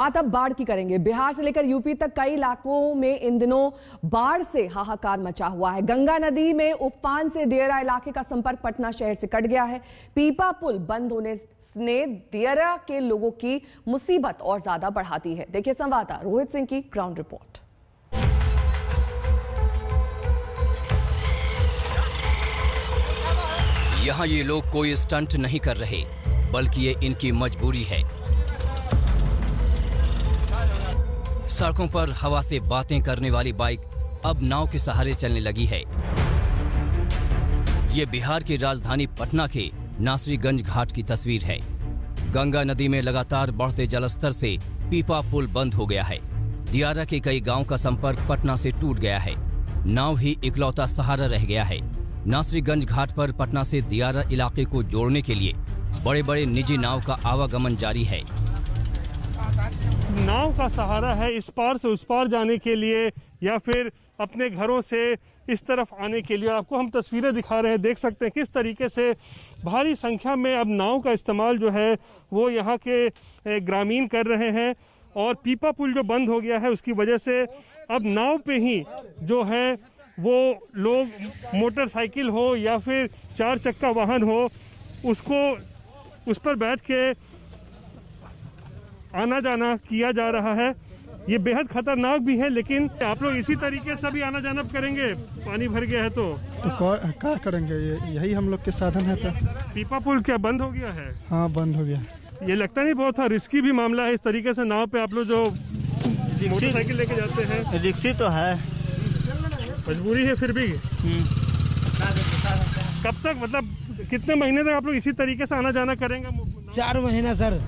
बात अब बाढ़ की करेंगे। बिहार से लेकर यूपी तक कई इलाकों में इन दिनों बाढ़ से हाहाकार मचा हुआ है। गंगा नदी में उफान से दियरा इलाके का संपर्क पटना शहर से कट गया है। पीपा पुल बंद होने ने दियरा के लोगों की मुसीबत और ज्यादा बढ़ा दी है। देखिए संवाददाता रोहित सिंह की ग्राउंड रिपोर्ट। यहाँ ये लोग कोई स्टंट नहीं कर रहे, बल्कि ये इनकी मजबूरी है। सड़कों पर हवा से बातें करने वाली बाइक अब नाव के सहारे चलने लगी है। ये बिहार की राजधानी पटना के नासरीगंज घाट की तस्वीर है। गंगा नदी में लगातार बढ़ते जलस्तर से पीपा पुल बंद हो गया है। दियारा के कई गांव का संपर्क पटना से टूट गया है। नाव ही इकलौता सहारा रह गया है। नासरीगंज घाट पर पटना से दियारा इलाके को जोड़ने के लिए बड़े बड़े निजी नाव का आवागमन जारी है। नाव का सहारा है इस पार से उस पार जाने के लिए या फिर अपने घरों से इस तरफ आने के लिए। आपको हम तस्वीरें दिखा रहे हैं, देख सकते हैं किस तरीके से भारी संख्या में अब नाव का इस्तेमाल जो है वो यहाँ के ग्रामीण कर रहे हैं। और पीपा पुल जो बंद हो गया है उसकी वजह से अब नाव पे ही जो है वो लोग मोटरसाइकिल हो या फिर 4 चक्का वाहन हो उस पर बैठ के आना जाना किया जा रहा है। ये बेहद खतरनाक भी है, लेकिन आप लोग इसी तरीके से भी आना जाना करेंगे? पानी भर गया है तो क्या करेंगे? यही हम लोग के साधन है। तो पीपा पुल क्या बंद हो गया है? हाँ, बंद हो गया। ये लगता नहीं बहुत रिस्की भी मामला है इस तरीके से नाव पे आप लोग जो मोटरसाइकिल लेके जाते हैं? रिक्सी तो है, मजबूरी है फिर भी। कब तक, मतलब कितने महीने तक आप लोग इसी तरीके से आना जाना करेंगे? 4 महीना सर।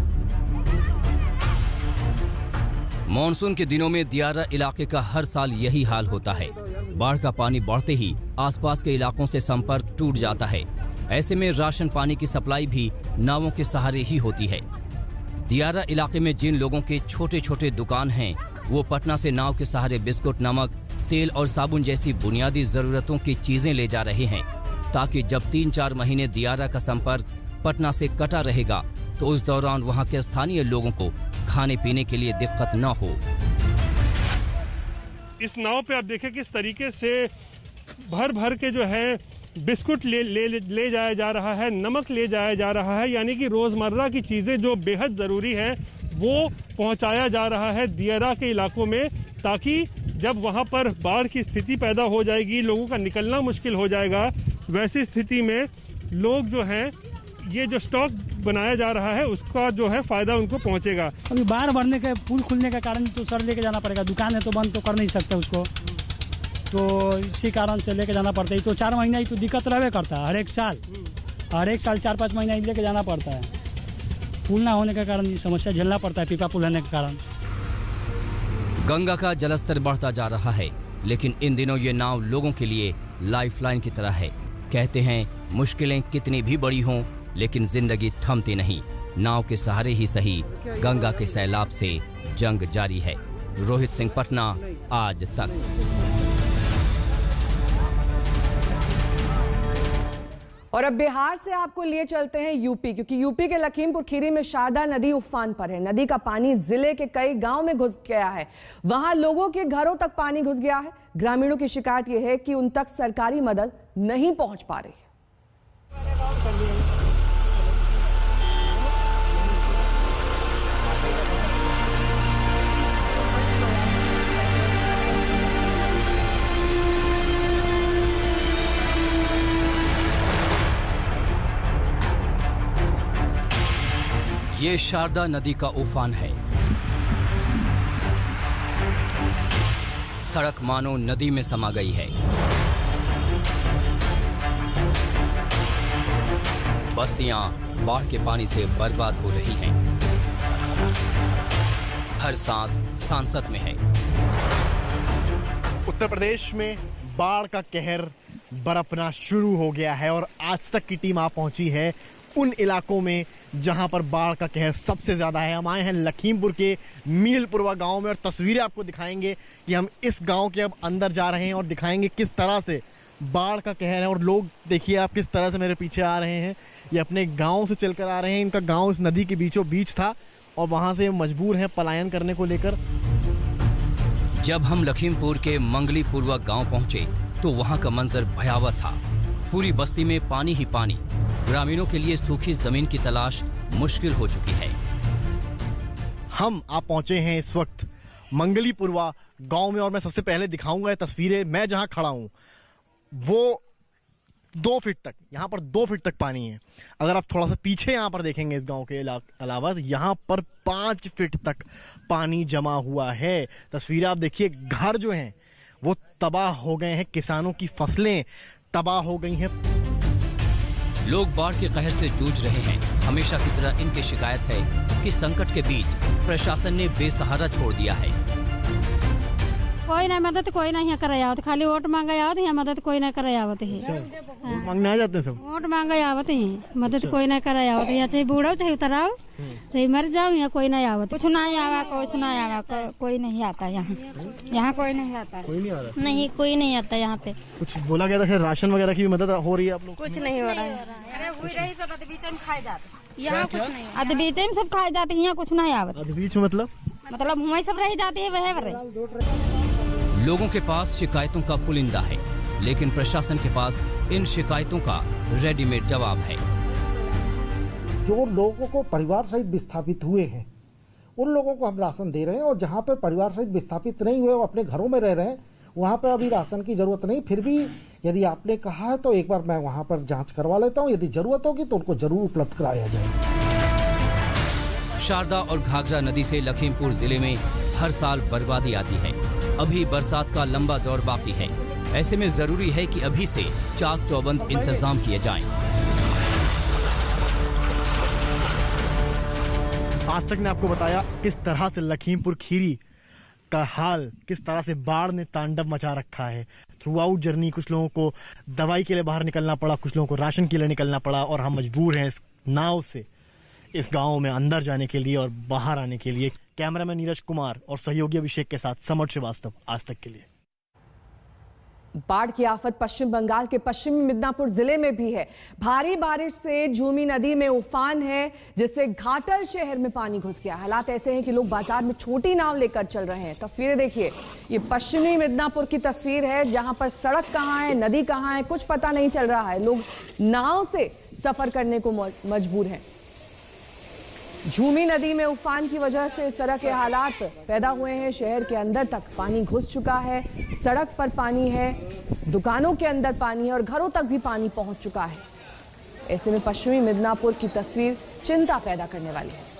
मॉनसून के दिनों में दियारा इलाके का हर साल यही हाल होता है। बाढ़ का पानी बढ़ते ही आसपास के इलाकों से संपर्क टूट जाता है। ऐसे में राशन पानी की सप्लाई भी नावों के सहारे ही होती है। दियारा इलाके में जिन लोगों के छोटे छोटे दुकान हैं, वो पटना से नाव के सहारे बिस्कुट, नमक, तेल और साबुन जैसी बुनियादी जरूरतों की चीजें ले जा रहे हैं, ताकि जब 3-4 महीने दियारा का संपर्क पटना से कटा रहेगा तो उस दौरान वहां के स्थानीय लोगों को खाने पीने के लिए दिक्कत न हो। इस नाव पे आप देखें किस तरीके से भर भर के जो है बिस्कुट ले जाया जा रहा है, नमक ले जाया जा रहा है, यानी कि रोजमर्रा की चीजें जो बेहद जरूरी है वो पहुंचाया जा रहा है दियारा के इलाकों में, ताकि जब वहां पर बाढ़ की स्थिति पैदा हो जाएगी, लोगों का निकलना मुश्किल हो जाएगा, वैसी स्थिति में लोग जो हैं ये जो स्टॉक बनाया जा रहा है उसका जो है फायदा उनको पहुंचेगा। अभी बाढ़ बढ़ने के पुल खुलने के कारण तो सर लेके जाना पड़ेगा। दुकान है तो बंद तो कर नहीं सकते उसको, तो इसी कारण से लेके जाना पड़ता है। तो 4 महीना ही तो दिक्कत रहबे करता है। हर एक साल 4-5 महीना ही लेके जाना पड़ता है। पुल ना होने के कारण ये समस्या झेलना पड़ता है, पीपा पुल होने के कारण। गंगा का जलस्तर बढ़ता जा रहा है, लेकिन इन दिनों ये नाव लोगों के लिए लाइफलाइन की तरह है। कहते हैं मुश्किलें कितनी भी बड़ी हों, लेकिन जिंदगी थमती नहीं। नाव के सहारे ही सही, गंगा के सैलाब से जंग जारी है। रोहित सिंह, पटना, आज तक। और अब बिहार से आपको लिए चलते हैं यूपी, क्योंकि यूपी के लखीमपुर खीरी में शारदा नदी उफान पर है। नदी का पानी जिले के कई गांव में घुस गया है। वहां लोगों के घरों तक पानी घुस गया है। ग्रामीणों की शिकायत यह है कि उन तक सरकारी मदद नहीं पहुंच पा रही है। ये शारदा नदी का उफान है। सड़क मानो नदी में समा गई है। बस्तियां बाढ़ के पानी से बर्बाद हो रही हैं। हर सांस सांसत में है। उत्तर प्रदेश में बाढ़ का कहर बरपना शुरू हो गया है और आज तक की टीम आ पहुंची है उन इलाकों में जहां पर बाढ़ का कहर सबसे ज्यादा है। हम आए हैं लखीमपुर के मीलपुरवा गांव में और तस्वीरें आपको दिखाएंगे कि हम इस गांव के अब अंदर जा रहे हैं और दिखाएंगे किस तरह से बाढ़ का कहर है। और लोग देखिए आप किस तरह से मेरे पीछे आ रहे हैं, ये अपने गांव से चलकर आ रहे हैं। इनका गांव इस नदी के बीचों बीच था और वहां से मजबूर हैं पलायन करने को लेकर। जब हम लखीमपुर के मंगली पूर्वा गांव पहुंचे तो वहां का मंजर भयावह था। पूरी बस्ती में पानी ही पानी। ग्रामीणों के लिए सूखी जमीन की तलाश मुश्किल हो चुकी है। आप पहुंचे हैं इस वक्त मंगली पूर्वा गांव में और मैं सबसे पहले दिखाऊंगा ये तस्वीरें। मैं जहां खड़ा हूं वो 2 फीट तक, यहाँ पर 2 फीट तक पानी है। अगर आप थोड़ा सा पीछे यहाँ पर देखेंगे इस गांव के अलावा यहाँ पर 5 फीट तक पानी जमा हुआ है। तस्वीरें आप देखिए, घर जो हैं वो तबाह हो गए हैं, किसानों की फसलें तबाह हो गई हैं। लोग बाढ़ के कहर से जूझ रहे हैं। हमेशा की तरह इनकी शिकायत है कि संकट के बीच प्रशासन ने बेसहारा छोड़ दिया है। कोई ना मदद कोई नहीं करे आवत, खाली वोट मांगे आवत है, मदद कोई ना करे आवत है। मांगने आ जाते हैं सब, वोट मांगे आवत है, मदद कोई ना करे आवत है। चाहे बूढ़ो चाहे उतराओ चाहे मर जाओ, यहाँ कोई नहीं आवत। कुछ नहीं आवा, कुछ नहीं आवा, कोई नहीं आता यहाँ। यहाँ कोई नहीं आता, कोई नहीं आ रहा। नहीं कोई नहीं आता यहाँ पे। कुछ बोला गया था राशन वगैरह की भी मदद हो रही है आप लोग? कुछ नहीं हो रहा है। यहाँ कुछ नहीं, अध बीच में सब खाए जाते, यहाँ कुछ नहीं आवत। अध बीच में मतलब वही सब रह जाती है वह। लोगों के पास शिकायतों का पुलिंदा है, लेकिन प्रशासन के पास इन शिकायतों का रेडीमेड जवाब है। जो लोगों को परिवार सहित विस्थापित हुए हैं उन लोगों को हम राशन दे रहे हैं, और जहां पर परिवार सहित विस्थापित नहीं हुए वो अपने घरों में रह रहे हैं, वहां पर अभी राशन की जरूरत नहीं। फिर भी यदि आपने कहा है तो एक बार मैं वहां पर जांच करवा लेता हूं, यदि जरूरत होगी तो उनको जरूर उपलब्ध कराया जाएगा। शारदा और घाघरा नदी से लखीमपुर जिले में हर साल बर्बादी आती है। अभी बरसात का लंबा दौर बाकी है। ऐसे में जरूरी है कि अभी से चाक चौबंद इंतजाम किए जाएं। आज तक ने आपको बताया किस तरह से लखीमपुर खीरी का हाल, किस तरह से बाढ़ ने तांडव मचा रखा है। थ्रू आउट जर्नी कुछ लोगों को दवाई के लिए बाहर निकलना पड़ा, कुछ लोगों को राशन के लिए निकलना पड़ा, और हम मजबूर हैं इस नाव से इस गांव में अंदर जाने के लिए और बाहर आने के लिए। कैमरामैन नीरज कुमार और सहयोगी अभिषेक के साथ समर श्रीवास्तव, आज तक के लिए। बाढ़ की आफत पश्चिम बंगाल के पश्चिमी मिदनापुर जिले में भी है। भारी बारिश से झूमी नदी में उफान है, जिससे घाटल शहर में पानी घुस गया। हालात ऐसे हैं कि लोग बाजार में छोटी नाव लेकर चल रहे हैं। तस्वीरें देखिए, ये पश्चिमी मिदनापुर की तस्वीर है, जहां पर सड़क कहां है, नदी कहां है, कुछ पता नहीं चल रहा है। लोग नाव से सफर करने को मजबूर हैं। झूमी नदी में उफान की वजह से इस तरह के हालात पैदा हुए हैं। शहर के अंदर तक पानी घुस चुका है, सड़क पर पानी है, दुकानों के अंदर पानी है और घरों तक भी पानी पहुंच चुका है। ऐसे में पश्चिमी मिदनापुर की तस्वीर चिंता पैदा करने वाली है।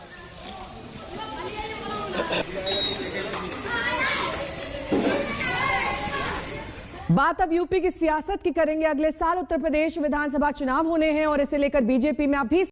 बात अब यूपी की सियासत की करेंगे। अगले साल उत्तर प्रदेश विधानसभा चुनाव होने हैं और इसे लेकर बीजेपी में अभी